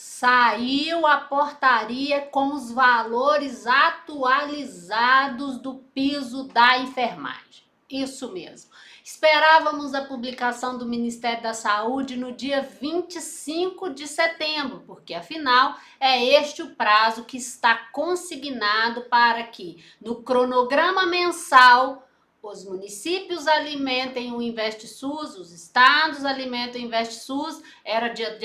Saiu a portaria com os valores atualizados do piso da enfermagem. Isso mesmo. Esperávamos a publicação do Ministério da Saúde no dia 25 de setembro, porque afinal é este o prazo que está consignado para que, no cronograma mensal, os municípios alimentem o InvestSUS, os estados alimentam o InvestSUS, era dia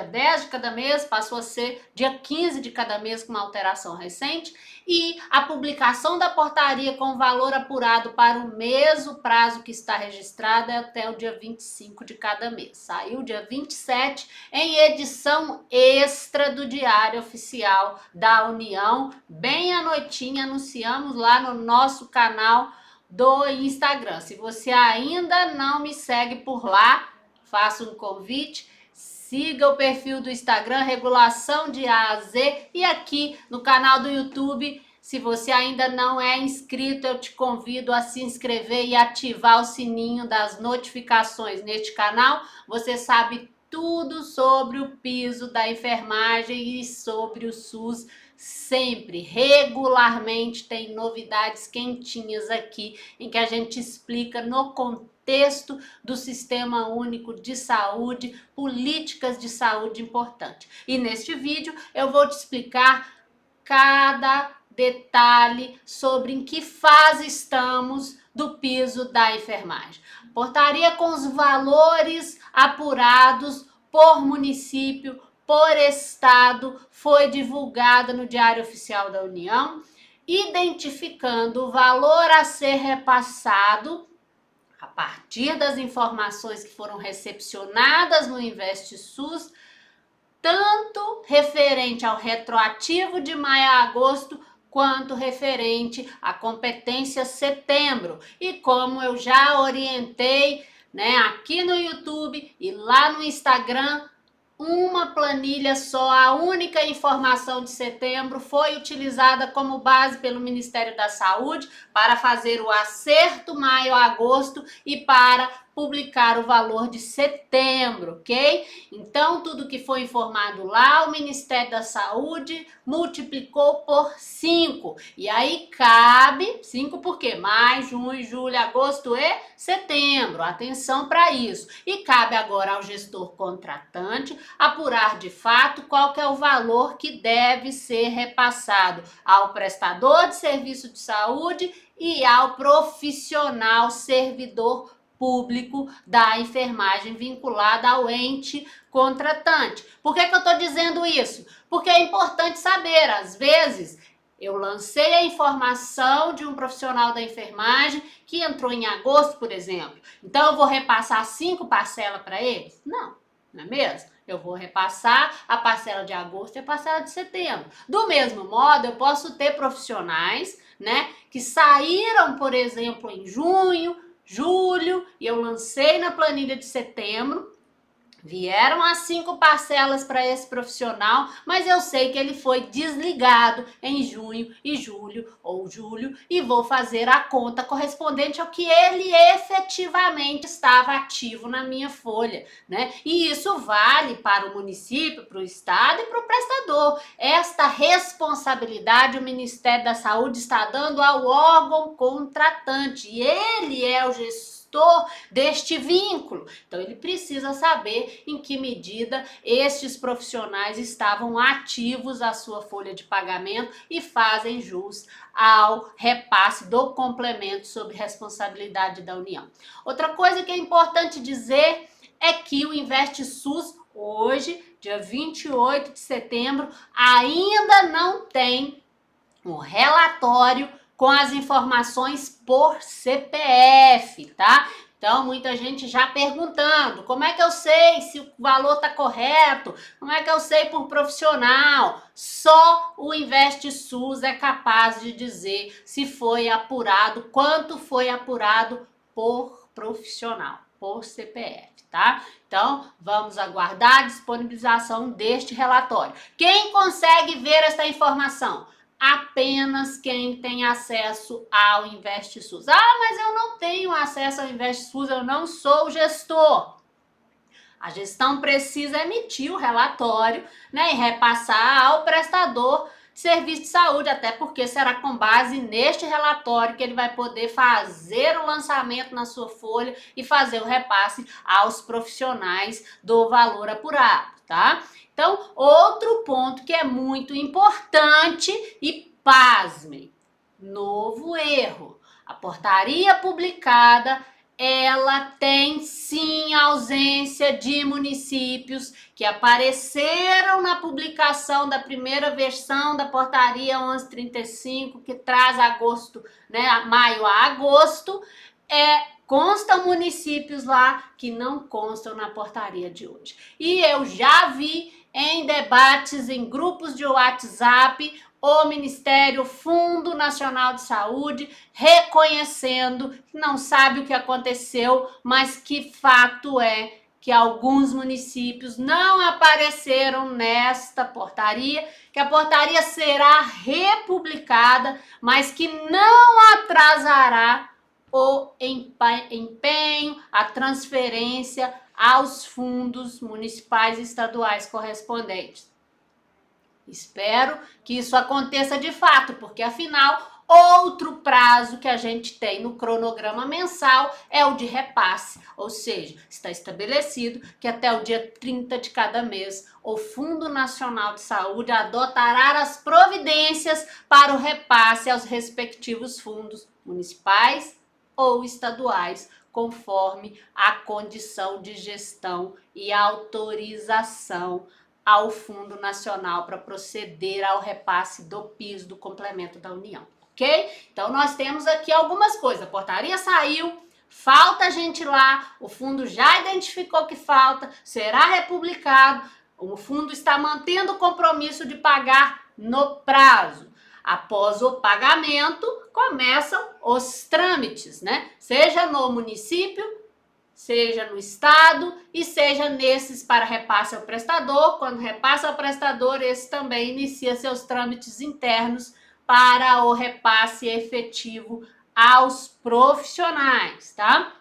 10 de cada mês, passou a ser dia 15 de cada mês com uma alteração recente, e a publicação da portaria com valor apurado para o mesmo prazo que está registrado é até o dia 25 de cada mês. Saiu dia 27 em edição extra do Diário Oficial da União, bem à noitinha, anunciamos lá no nosso canal do Instagram. Se você ainda não me segue por lá, faço um convite, siga o perfil do Instagram, Regulação de A a Z, e aqui no canal do YouTube, se você ainda não é inscrito, eu te convido a se inscrever e ativar o sininho das notificações neste canal. Você sabe tudo sobre o piso da enfermagem e sobre o SUS. Sempre, regularmente, tem novidades quentinhas aqui em que a gente explica no contexto do Sistema Único de Saúde, políticas de saúde importantes. E neste vídeo eu vou te explicar cada detalhe sobre em que fase estamos do piso da enfermagem. Portaria com os valores apurados por município, por estado, foi divulgada no Diário Oficial da União, identificando o valor a ser repassado a partir das informações que foram recepcionadas no InvestSUS, tanto referente ao retroativo de maio a agosto, quanto referente à competência setembro. E como eu já orientei, aqui no YouTube e lá no Instagram, uma planilha só, a única informação de setembro foi utilizada como base pelo Ministério da Saúde para fazer o acerto maio-agosto e para publicar o valor de setembro, ok? Então, tudo que foi informado lá, o Ministério da Saúde multiplicou por 5. E aí cabe, 5 por quê? Maio, junho, julho, agosto e setembro. Atenção para isso. E cabe agora ao gestor contratante apurar de fato qual que é o valor que deve ser repassado ao prestador de serviço de saúde e ao profissional servidor público da enfermagem vinculada ao ente contratante. Por que eu estou dizendo isso? Porque é importante saber, às vezes, eu lancei a informação de um profissional da enfermagem que entrou em agosto, por exemplo. Então, eu vou repassar 5 parcelas para eles? Não, não é mesmo? Eu vou repassar a parcela de agosto e a parcela de setembro. Do mesmo modo, eu posso ter profissionais, que saíram, por exemplo, em junho, julho, e eu lancei na planilha de setembro, vieram as 5 parcelas para esse profissional, mas eu sei que ele foi desligado em junho e julho ou julho e vou fazer a conta correspondente ao que ele efetivamente estava ativo na minha folha, E isso vale para o município, para o estado e para o prestador. Esta responsabilidade o Ministério da Saúde está dando ao órgão contratante e ele é o gestor deste vínculo. Então, ele precisa saber em que medida estes profissionais estavam ativos à sua folha de pagamento e fazem jus ao repasse do complemento sob responsabilidade da União. Outra coisa que é importante dizer é que o InvestSUS, hoje, dia 28 de setembro, ainda não tem um relatório com as informações por CPF, tá? Então, muita gente já perguntando, como é que eu sei se o valor está correto? Como é que eu sei por profissional? Só o InvestSUS é capaz de dizer se foi apurado, quanto foi apurado por profissional, por CPF, tá? Então, vamos aguardar a disponibilização deste relatório. Quem consegue ver esta informação? Apenas quem tem acesso ao InvestSUS. Ah, mas eu não tenho acesso ao InvestSUS, eu não sou gestor. A gestão precisa emitir o relatório, né, e repassar ao prestador de serviço de saúde, até porque será com base neste relatório que ele vai poder fazer o lançamento na sua folha e fazer o repasse aos profissionais do valor apurado, tá? Então, outro ponto que é muito importante e pasmem, novo erro. A portaria publicada, ela tem sim ausência de municípios que apareceram na publicação da primeira versão da portaria 1135, que traz agosto, né, maio a agosto, constam municípios lá que não constam na portaria de hoje. E eu já vi em debates em grupos de WhatsApp o Ministério, Fundo Nacional de Saúde, reconhecendo que não sabe o que aconteceu, mas que fato é que alguns municípios não apareceram nesta portaria, que a portaria será republicada, mas que não atrasará o empenho, a transferência aos fundos municipais e estaduais correspondentes. Espero que isso aconteça de fato, porque afinal, outro prazo que a gente tem no cronograma mensal é o de repasse, ou seja, está estabelecido que até o dia 30 de cada mês o Fundo Nacional de Saúde adotará as providências para o repasse aos respectivos fundos municipais ou estaduais, conforme a condição de gestão e autorização ao Fundo Nacional para proceder ao repasse do piso do complemento da União, ok? Então, nós temos aqui algumas coisas. A portaria saiu, falta gente lá, o fundo já identificou que falta, será republicado, o fundo está mantendo o compromisso de pagar no prazo. Após o pagamento, começam os trâmites, né? Seja no município, seja no estado e seja nesses para repasse ao prestador. Quando repassa ao prestador, esse também inicia seus trâmites internos para o repasse efetivo aos profissionais, tá?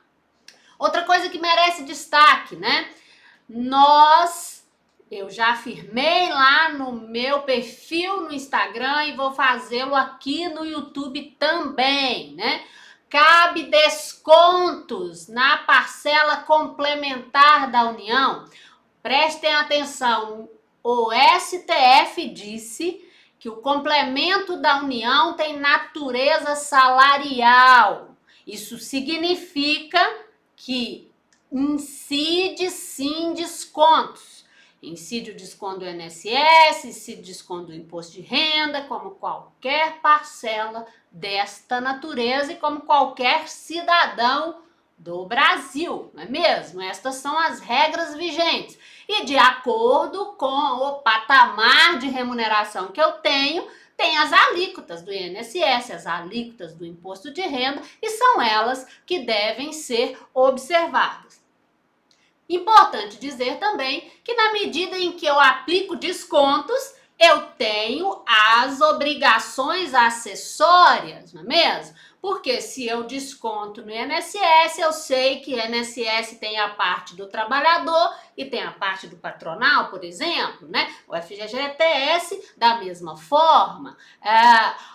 Outra coisa que merece destaque, né? Eu já afirmei lá no meu perfil no Instagram e vou fazê-lo aqui no YouTube também, né? Cabe descontos na parcela complementar da União. Prestem atenção, o STF disse que o complemento da União tem natureza salarial. Isso significa que incide sim descontos. Incide o desconto do INSS, incide o desconto do imposto de renda, como qualquer parcela desta natureza e como qualquer cidadão do Brasil, não é mesmo? Estas são as regras vigentes. E de acordo com o patamar de remuneração que eu tenho, tem as alíquotas do INSS, as alíquotas do imposto de renda, e são elas que devem ser observadas. Importante dizer também que na medida em que eu aplico descontos, eu tenho as obrigações acessórias, não é mesmo? Porque se eu desconto no INSS, eu sei que o INSS tem a parte do trabalhador e tem a parte do patronal, por exemplo, né? O FGTS da mesma forma.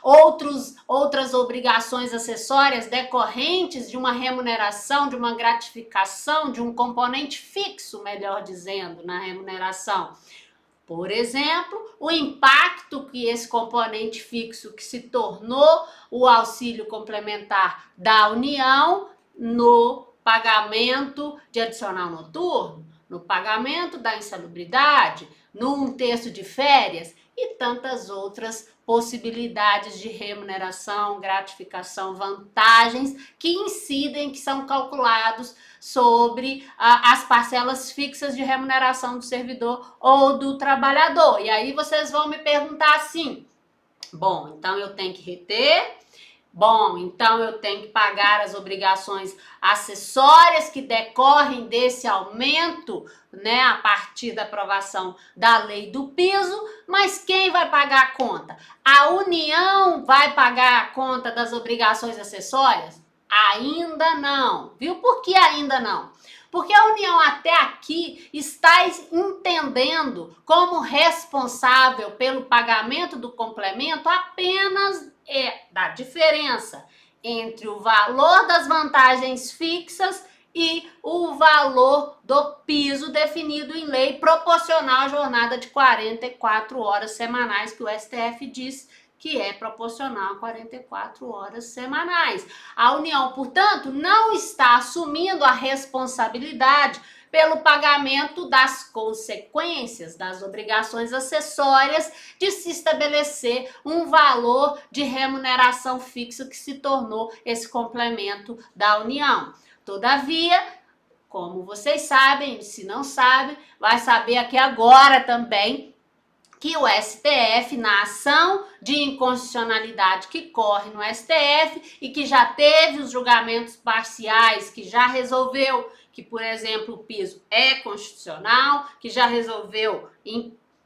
Outras obrigações acessórias decorrentes de uma remuneração, de uma gratificação, de um componente fixo, melhor dizendo, na remuneração. Por exemplo, o impacto que esse componente fixo que se tornou o auxílio complementar da União no pagamento de adicional noturno, no pagamento da insalubridade, num terço de férias e tantas outras possibilidades de remuneração, gratificação, vantagens que incidem, que são calculados sobre as parcelas fixas de remuneração do servidor ou do trabalhador. E aí vocês vão me perguntar assim, bom, então eu tenho que reter, bom, então eu tenho que pagar as obrigações acessórias que decorrem desse aumento, né, a partir da aprovação da lei do piso, mas quem vai pagar a conta? A União vai pagar a conta das obrigações acessórias? Ainda não, viu? Por que ainda não? Porque a União até aqui está entendendo como responsável pelo pagamento do complemento apenas da diferença entre o valor das vantagens fixas e o valor do piso definido em lei proporcional à jornada de 44 horas semanais, que o STF diz que é proporcional a 44 horas semanais. A União, portanto, não está assumindo a responsabilidade pelo pagamento das consequências das obrigações acessórias de se estabelecer um valor de remuneração fixo que se tornou esse complemento da União. Todavia, como vocês sabem, se não sabem, vai saber aqui agora também que o STF, na ação de inconstitucionalidade que corre no STF e que já teve os julgamentos parciais, que já resolveu que, por exemplo, o piso é constitucional, que já resolveu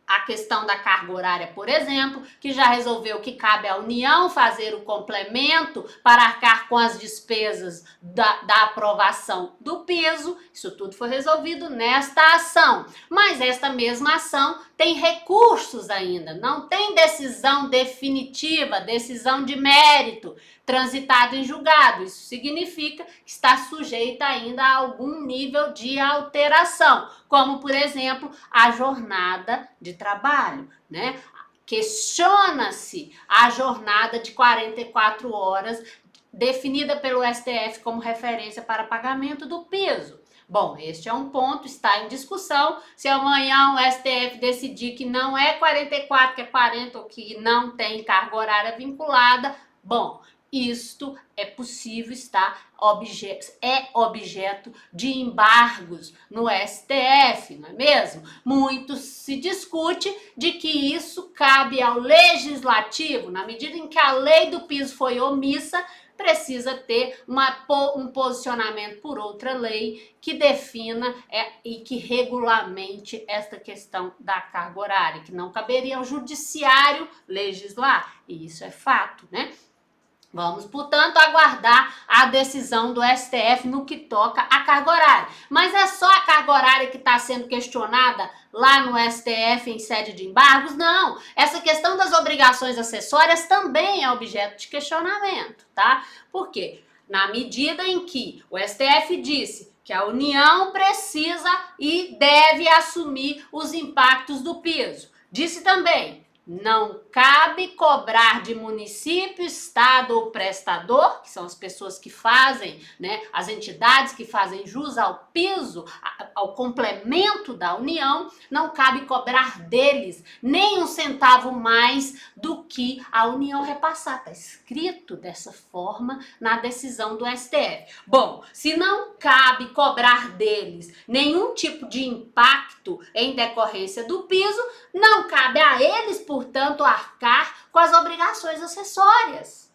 a questão da carga horária, por exemplo, que já resolveu que cabe à União fazer o complemento para arcar com as despesas da aprovação do piso. Isso tudo foi resolvido nesta ação. Mas esta mesma ação tem recursos ainda, não tem decisão definitiva, decisão de mérito transitado em julgado. Isso significa que está sujeita ainda a algum nível de alteração, como, por exemplo, a jornada de trabalho, né? Questiona-se a jornada de 44 horas definida pelo STF como referência para pagamento do piso. Bom, este é um ponto, está em discussão. Se amanhã o STF decidir que não é 44, que é 40 ou que não tem carga horária vinculada, bom, isto é possível estar objeto de embargos no STF, não é mesmo? Muito se discute de que isso cabe ao legislativo, na medida em que a lei do piso foi omissa, precisa ter um posicionamento por outra lei que defina e que regulamente esta questão da carga horária, que não caberia ao judiciário legislar, e isso é fato, né? Vamos, portanto, aguardar a decisão do STF no que toca à carga horária. Mas é só a carga horária que está sendo questionada lá no STF em sede de embargos? Não. Essa questão das obrigações acessórias também é objeto de questionamento, tá? Por quê? Na medida em que o STF disse que a União precisa e deve assumir os impactos do piso. Disse também: não cabe cobrar de município, estado ou prestador, que são as pessoas que fazem, né, as entidades que fazem jus ao piso, ao complemento da União, não cabe cobrar deles nem um centavo mais do que a União repassar. Está escrito dessa forma na decisão do STF. Bom, se não cabe cobrar deles nenhum tipo de impacto em decorrência do piso, não cabe a eles, portanto, arcar com as obrigações acessórias.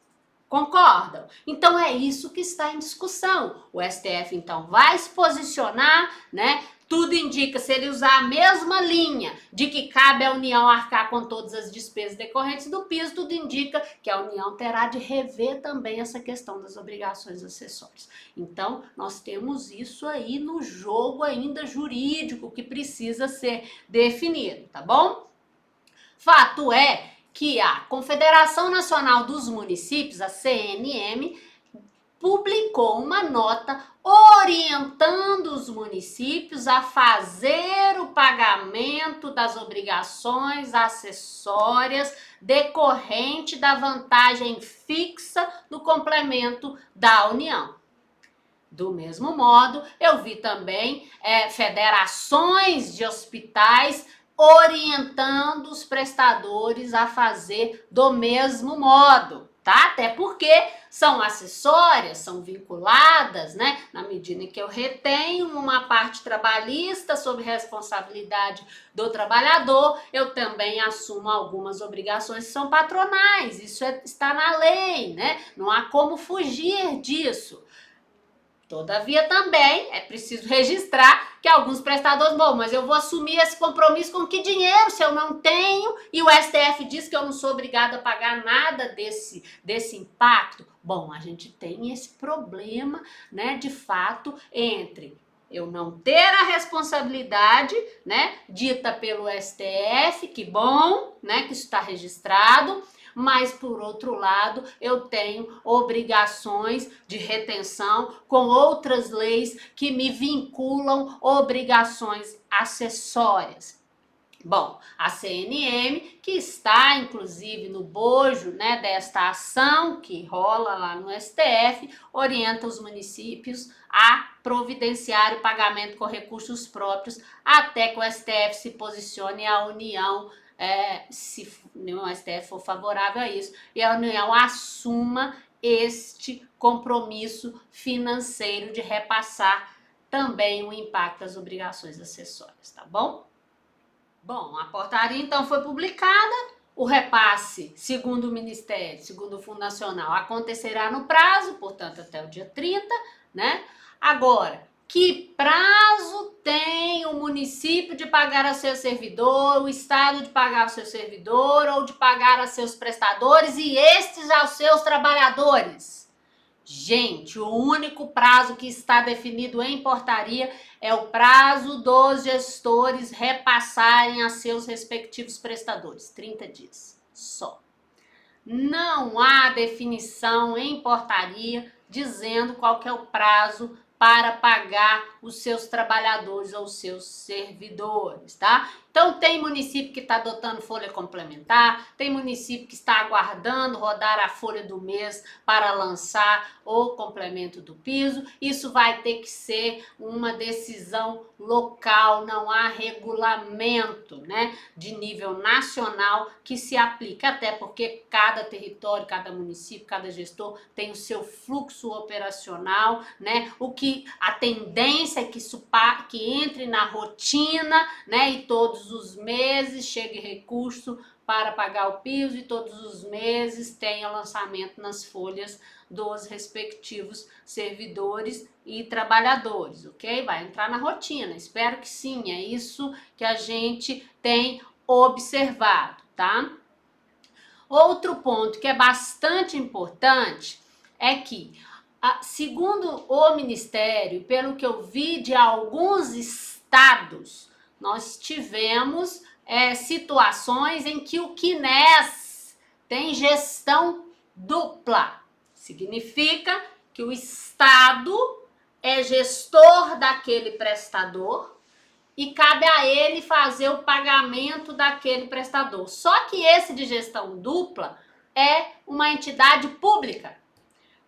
Concordam? Então é isso que está em discussão. O STF então vai se posicionar, né? Tudo indica, se ele usar a mesma linha de que cabe à União arcar com todas as despesas decorrentes do piso, tudo indica que a União terá de rever também essa questão das obrigações acessórias. Então, nós temos isso aí no jogo ainda jurídico que precisa ser definido, tá bom? Fato é que a Confederação Nacional dos Municípios, a CNM, publicou uma nota orientando os municípios a fazer o pagamento das obrigações acessórias decorrente da vantagem fixa do complemento da União. Do mesmo modo, eu vi também federações de hospitais orientando os prestadores a fazer do mesmo modo, tá? Até porque são acessórias, são vinculadas, né? Na medida em que eu retenho uma parte trabalhista sob responsabilidade do trabalhador, eu também assumo algumas obrigações que são patronais. Isso está na lei, né? Não há como fugir disso. Todavia, também é preciso registrar que alguns prestadores, bom, mas eu vou assumir esse compromisso com que dinheiro se eu não tenho e o STF diz que eu não sou obrigada a pagar nada desse impacto? Bom, a gente tem esse problema, né, de fato, entre eu não ter a responsabilidade, né, dita pelo STF, que bom, né, que isso está registrado, mas por outro lado eu tenho obrigações de retenção com outras leis que me vinculam obrigações acessórias. Bom, a CNM, que está inclusive no bojo, né, desta ação que rola lá no STF, orienta os municípios a providenciar o pagamento com recursos próprios até que o STF se posicione e a União, se o STF for favorável a isso, e a União assuma este compromisso financeiro de repassar também o impacto das obrigações acessórias, tá bom? Bom, a portaria então foi publicada, o repasse, segundo o Ministério, segundo o Fundo Nacional, acontecerá no prazo, portanto até o dia 30, né? Agora, que prazo tem o município de pagar a seu servidor, o estado de pagar ao seu servidor ou de pagar a seus prestadores e estes aos seus trabalhadores? Gente, o único prazo que está definido em portaria é o prazo dos gestores repassarem a seus respectivos prestadores, 30 dias só. Não há definição em portaria dizendo qual que é o prazo para pagar os seus trabalhadores ou os seus servidores, tá? Então, tem município que está adotando folha complementar, tem município que está aguardando rodar a folha do mês para lançar o complemento do piso. Isso vai ter que ser uma decisão local, não há regulamento, né, de nível nacional que se aplique, até porque cada território, cada município, cada gestor tem o seu fluxo operacional, né, a tendência é que isso que entre na rotina, né, e todos os meses chegue recurso para pagar o piso e todos os meses tenha lançamento nas folhas dos respectivos servidores e trabalhadores, ok? Vai entrar na rotina, espero que sim, é isso que a gente tem observado, tá? Outro ponto que é bastante importante é que, segundo o Ministério, pelo que eu vi de alguns estados, nós tivemos situações em que o CNES tem gestão dupla. Significa que o estado é gestor daquele prestador e cabe a ele fazer o pagamento daquele prestador. Só que esse de gestão dupla é uma entidade pública,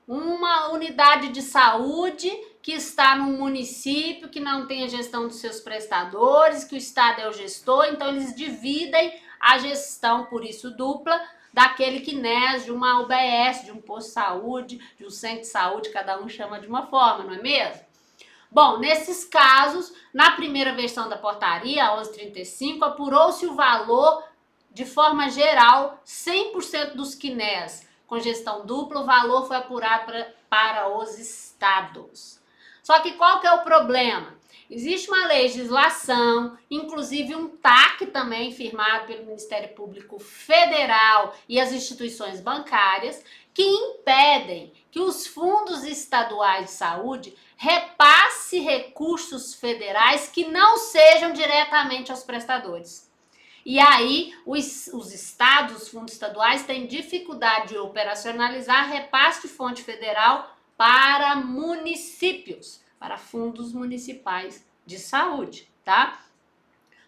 uma unidade de saúde que está num município que não tem a gestão dos seus prestadores, que o estado é o gestor, então eles dividem a gestão, por isso dupla, daquele CNES, de uma UBS, de um posto de saúde, de um centro de saúde, cada um chama de uma forma, não é mesmo? Bom, nesses casos, na primeira versão da portaria, a 1135, apurou-se o valor de forma geral, 100% dos CNES com gestão dupla, o valor foi apurado para os estados. Só que qual que é o problema? Existe uma legislação, inclusive um TAC também firmado pelo Ministério Público Federal e as instituições bancárias, que impedem que os fundos estaduais de saúde repasse recursos federais que não sejam diretamente aos prestadores. E aí, os estados, os fundos estaduais, têm dificuldade de operacionalizar repasse de fonte federal para municípios, para fundos municipais de saúde, tá?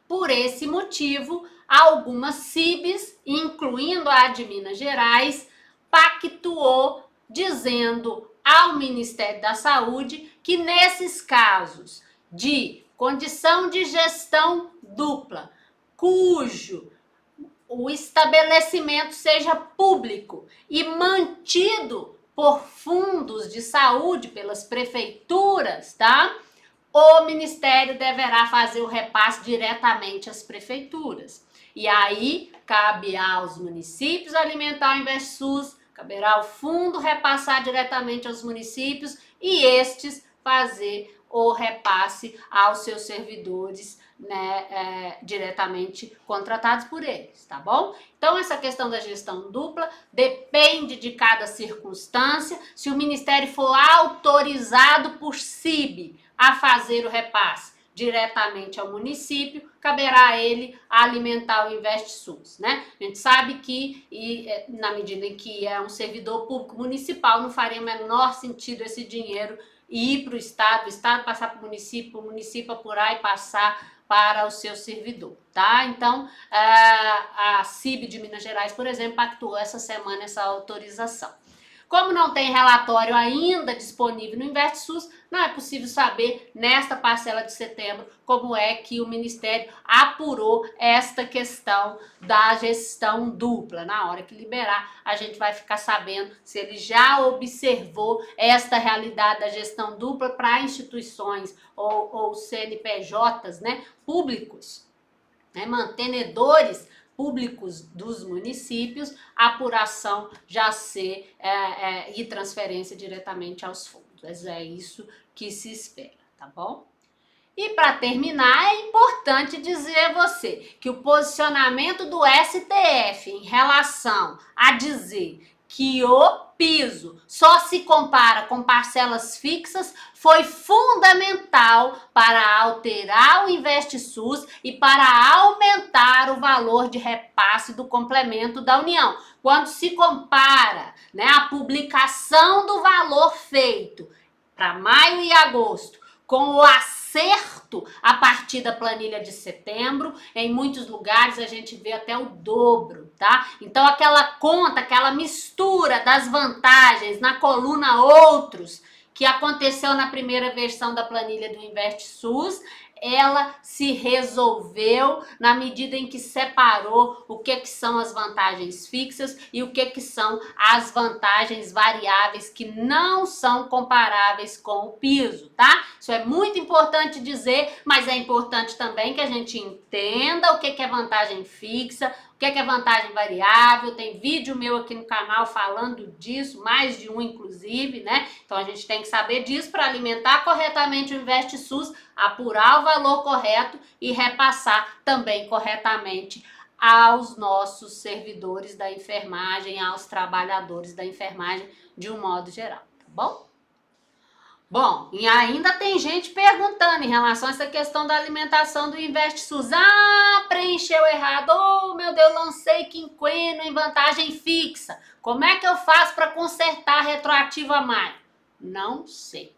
Por esse motivo, algumas CIBs, incluindo a de Minas Gerais, pactuou dizendo ao Ministério da Saúde que nesses casos de condição de gestão dupla, cujo o estabelecimento seja público e mantido por fundos de saúde, pelas prefeituras, tá? O Ministério deverá fazer o repasse diretamente às prefeituras. E aí, cabe aos municípios alimentar o InvestSUS, caberá ao fundo repassar diretamente aos municípios e estes fazer o repasse aos seus servidores, né, diretamente contratados por eles, tá bom? Então, essa questão da gestão dupla depende de cada circunstância. Se o Ministério for autorizado por CIB a fazer o repasse diretamente ao município, caberá a ele alimentar o InvestSUS, né? A gente sabe que, na medida em que é um servidor público municipal, não faria o menor sentido esse dinheiro ir para o Estado passar para o município apurar e passar para o seu servidor, tá? Então, a CIB de Minas Gerais, por exemplo, pactuou essa semana essa autorização. Como não tem relatório ainda disponível no InvestSUS, não é possível saber nesta parcela de setembro como é que o Ministério apurou esta questão da gestão dupla. Na hora que liberar, a gente vai ficar sabendo se ele já observou esta realidade da gestão dupla para instituições ou CNPJs, né, públicos, né, mantenedores públicos dos municípios, a apuração já ser e transferência diretamente aos fundos. É isso que se espera, tá bom? E para terminar, é importante dizer a você que o posicionamento do STF em relação a dizer que o piso só se compara com parcelas fixas foi fundamental para alterar o InvestSUS e para aumentar o valor de repasse do complemento da União. Quando se compara, né, a publicação do valor feito para maio e agosto com o acerto a partir da planilha de setembro, em muitos lugares a gente vê até o dobro, tá? Então aquela conta, aquela mistura das vantagens na coluna outros, que aconteceu na primeira versão da planilha do InvestSUS, ela se resolveu na medida em que separou o que são as vantagens fixas e o que são as vantagens variáveis que não são comparáveis com o piso, tá? Isso é muito importante dizer, mas é importante também que a gente entenda o que é vantagem fixa, o que é vantagem variável. Tem vídeo meu aqui no canal falando disso, mais de um inclusive, né? Então a gente tem que saber disso para alimentar corretamente o InvestSUS, apurar o valor correto e repassar também corretamente aos nossos servidores da enfermagem, aos trabalhadores da enfermagem de um modo geral, tá bom? Bom, e ainda tem gente perguntando em relação a essa questão da alimentação do InvestSUS. Ah, preencheu errado. Oh, meu Deus, lancei quinquênio em vantagem fixa. Como é que eu faço para consertar retroativo a maio? Não sei.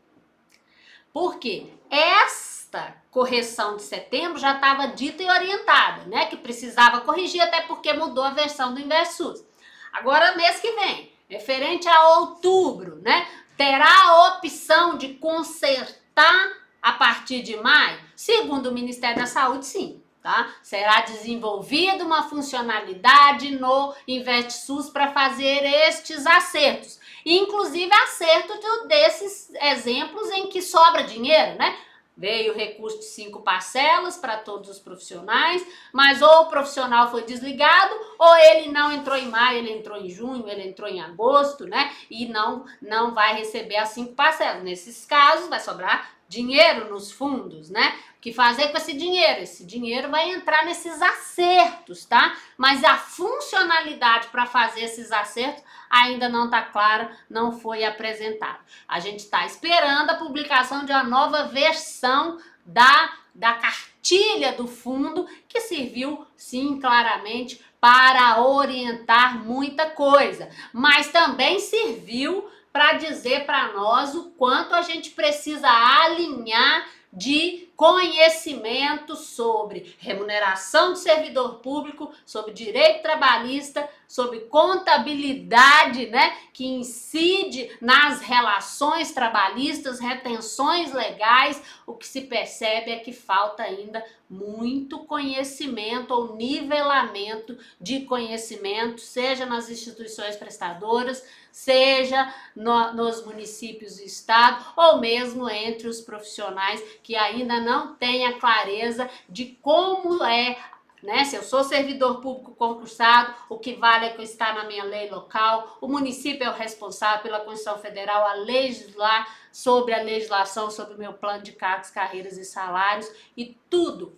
Por quê? Esta correção de setembro já estava dita e orientada, né? Que precisava corrigir, até porque mudou a versão do InvestSUS. Agora, mês que vem, referente a outubro, né? Terá a opção de consertar a partir de maio? Segundo o Ministério da Saúde, sim. Tá? Será desenvolvida uma funcionalidade no InvestSUS para fazer estes acertos. Inclusive acerto desses exemplos em que sobra dinheiro, né? Veio o recurso de 5 parcelas para todos os profissionais, mas ou o profissional foi desligado, ou ele não entrou em maio, ele entrou em junho, ele entrou em agosto, né? E não vai receber as 5 parcelas. Nesses casos, vai sobrar dinheiro nos fundos, né? O que fazer com esse dinheiro? Esse dinheiro vai entrar nesses acertos, tá? Mas a funcionalidade para fazer esses acertos ainda não está clara, não foi apresentada. A gente está esperando a publicação de uma nova versão da cartilha do fundo, que serviu, sim, claramente para orientar muita coisa, mas também serviu para dizer para nós o quanto a gente precisa alinhar de conhecimento sobre remuneração do servidor público, sobre direito trabalhista, sobre contabilidade, né, que incide nas relações trabalhistas, retenções legais. O que se percebe é que falta ainda muito conhecimento ou nivelamento de conhecimento, seja nas instituições prestadoras, seja nos municípios do estado, ou mesmo entre os profissionais que ainda não têm a clareza de como é, né? Se eu sou servidor público concursado, o que vale é que eu estar na minha lei local, o município é o responsável pela Constituição Federal a legislar sobre a legislação, sobre o meu plano de cargos, carreiras e salários, e tudo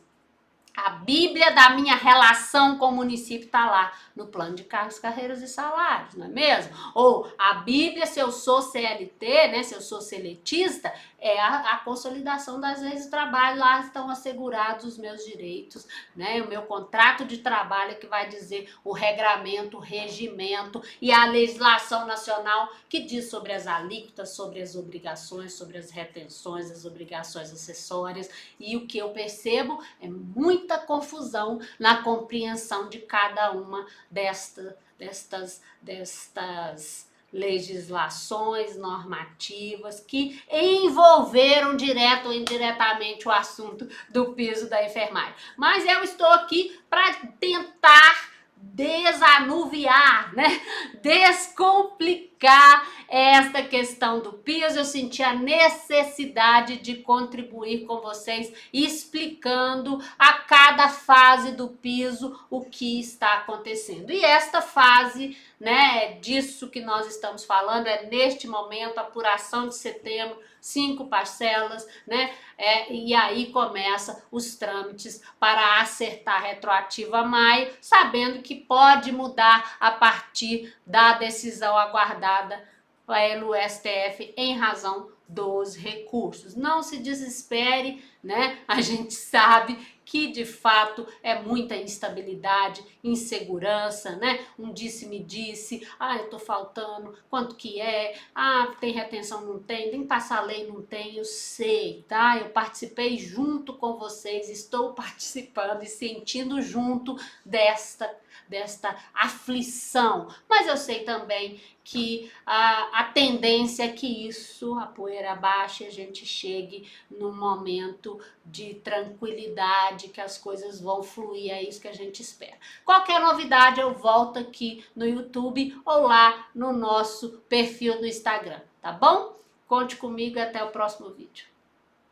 A Bíblia da minha relação com o município está lá no plano de cargos, carreiras e salários, não é mesmo? Ou a Bíblia, se eu sou CLT, né, se eu sou seletista, é a consolidação das leis de trabalho, lá estão assegurados os meus direitos, né? O meu contrato de trabalho é que vai dizer o regramento, o regimento e a legislação nacional que diz sobre as alíquotas, sobre as obrigações, sobre as retenções, as obrigações acessórias. E o que eu percebo é muita confusão na compreensão de cada uma destas legislações normativas que envolveram direto ou indiretamente o assunto do piso da enfermagem. Mas eu estou aqui para tentar desanuviar, né? Descomplicar esta questão do piso. Eu senti a necessidade de contribuir com vocês, explicando a cada fase do piso o que está acontecendo. E esta fase, né, disso que nós estamos falando, é neste momento, apuração de setembro, 5 parcelas, né? E aí começa os trâmites para acertar retroativo a maio, sabendo que pode mudar a partir da decisão aguardada pelo STF em razão dos recursos. Não se desespere, né? A gente sabe que de fato é muita instabilidade, insegurança, né? Um disse-me-disse, eu tô faltando, quanto que é? Tem retenção, não tem passar lei, não tem, eu sei, tá? Eu participei junto com vocês, estou participando e sentindo junto desta aflição, mas eu sei também que a tendência é que a poeira baixe, a gente chegue num momento de tranquilidade, que as coisas vão fluir, é isso que a gente espera. Qualquer novidade eu volto aqui no YouTube ou lá no nosso perfil no Instagram, tá bom? Conte comigo e até o próximo vídeo.